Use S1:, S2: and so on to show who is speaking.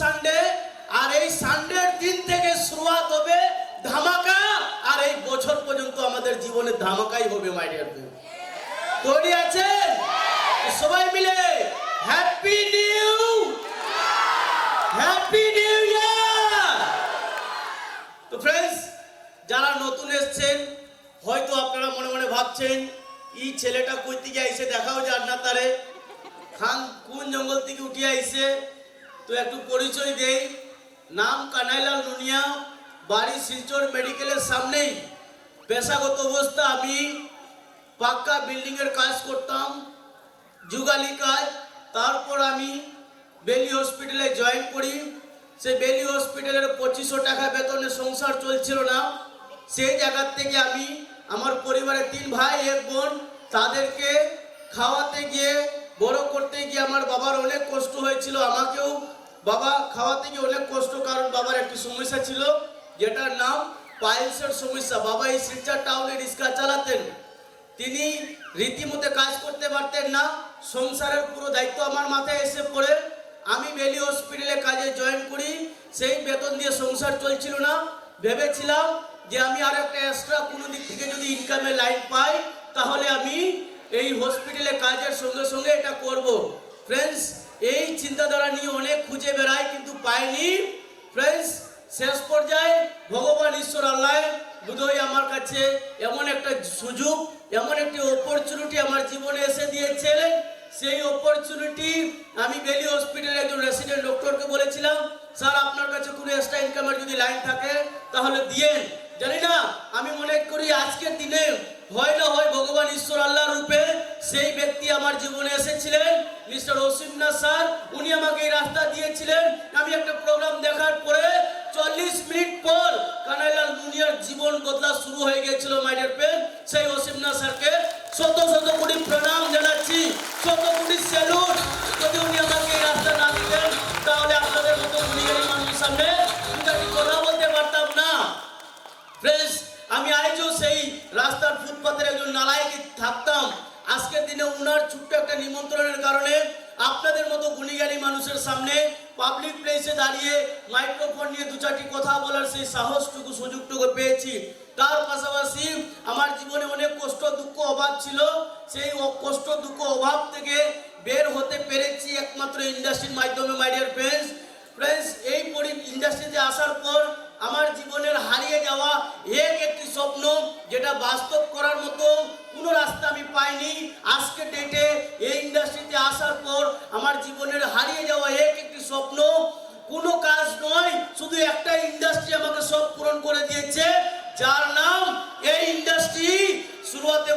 S1: Sunday, আর এই সানডের দিন থেকে শুরুয়াত হবে ধামাকা, আর এই বছর পর্যন্ত আমাদের জীবনে ধামাকাই হবে মাই ডিয়ার ফ্রেন্ড। তৈরি আছেন? সবাই মিলে হ্যাপি নিউ ইয়ার। তো ফ্রেন্ডস, যারা নতুন এসছেন হয়তো আপনারা মনে মনে ভাবছেন এই ছেলেটা কই থেকে আইসে, দেখাও যার না তারে, খান কোন জঙ্গল থেকে উঠে আইসে। তো একটু পরিচয় দেই। নাম কানাইলাল নুনিয়া, বাড়ি শিলচর মেডিকেলের সামনেই। পেশাগত অবস্থা আমি পাক্কা বিল্ডিং এর কাজ করতাম, যুগালি কাজ। তারপর আমি বেলি হসপিটালে জয়েন করি। সে বেলি হসপিটালের 2500 টাকা বেতনে সংসার চলছিল না। সেই জায়গা থেকে আমি আমার পরিবারের 3 ভাই 1 বোন, তাদেরকে খাওয়াতে গিয়ে বড় করতে গিয়ে আমার বাবার অনেক কষ্ট হয়েছিল। আমাকেও বাবা খাওয়াতে গিয়ে অনেক কষ্ট, কারণ বাবার একটি সমস্যা ছিল যেটার নাম পাইলসের সমস্যা। বাবা এই শিলচর টাউনে রিক্সা চালাতেন, তিনি রীতিমতো কাজ করতে পারতেন না। সংসারের পুরো দায়িত্ব আমার মাথায় এসে পড়ে। আমি বেলি হসপিটালে কাজে জয়েন করি। সেই বেতন দিয়ে সংসার চলছিল না। ভেবেছিলাম যে আমি আর একটা এক্সট্রা কোনো দিক থেকে যদি ইনকামের লাইন পাই তাহলে আমি এই হসপিটালে কাজের সঙ্গে সঙ্গে এটা করব। ফ্রেন্ডস, এই চিন্তাধারা নিয়ে অনেক খুঁজে বেড়াই কিন্তু পাইনি। ফ্রেন্ডস, শেষ পর্যায়ে ভগবান ঈশ্বর আল্লাহ বোধহয় আমার কাছে এমন একটা সুযোগ, এমন একটি অপরচুনিটি আমার জীবনে এসে দিয়েছিলেন। সেই অপরচুনিটি আমি বেলি হসপিটালে একজন রেসিডেন্ট ডক্টরকে বলেছিলাম, স্যার আপনার কাছে কোনো এক্সট্রা ইনকামের যদি লাইন থাকে তাহলে দিয়েন। জানি না, আমি মনে করি আজকের দিনে হয় না হয় ভগবান ঈশ্বর আল্লাহ রূপে সেই ব্যক্তি আমার জীবনে এসেছিলেন, মিস্টার অসীমনাথ স্যার। উনি আমাকে এই রাস্তা দিয়েছিলেন। আমি একটা প্রোগ্রাম দেখার পরে 40 মিনিট পর কানাইলাল নুনিয়ার জীবন বদলা শুরু হয়ে গিয়েছিল মাই ডিয়ার ফ্রেন্ড। সেই অসীমনাথ স্যারকে শত শত কোটি প্রণাম জানাচ্ছি, শত কোটি স্যালুট। যদি উনি আমাকে এই রাস্তা না দিতেন তাহলে আপনাদের মতো গুণীগারী মানুষের সামনে কথা বলতে পারতাম না। ফ্রেন্ডস, আমি আজও সেই রাস্তার ফুটপাতের একজন নালায়কে থাকতাম। আজকের দিনে উনার ছোট্ট একটা নিমন্ত্রণের কারণে আপনাদের মতো গুণীগারী মানুষের সামনে পাবলিক প্লেসে দাঁড়িয়ে মাইক্রোফোন নিয়ে 2-4টি কথা বলার সেই সাহসটুকু সুযোগটুকু পেয়েছি। তার পাশাপাশি আমার জীবনে অনেক কষ্ট দুঃখ অভাব ছিল। সেই কষ্ট দুঃখ অভাব থেকে বের হতে পেরেছি একমাত্র ইন্ডাস্ট্রির মাধ্যমে মাই ডিয়ার ফ্রেন্ডস। এই ইন্ডাস্ট্রিতে আসার পর আমার জীবনের হারিয়ে যাওয়া একটি স্বপ্ন, যেটা বাস্তব করার মতো কোনো রাস্তা আমি পাইনি। আজকের ডেটে এই ইন্ডাস্ট্রিতে আসার পর আমার জীবনের হারিয়ে যাওয়া একটি স্বপ্ন, কোনো কাজ নয়, শুধু একটা ইন্ডাস্ট্রি আমাকে সব পূরণ করে দিয়েছে, যার নাম এই ইন্ডাস্ট্রি। শুরুতে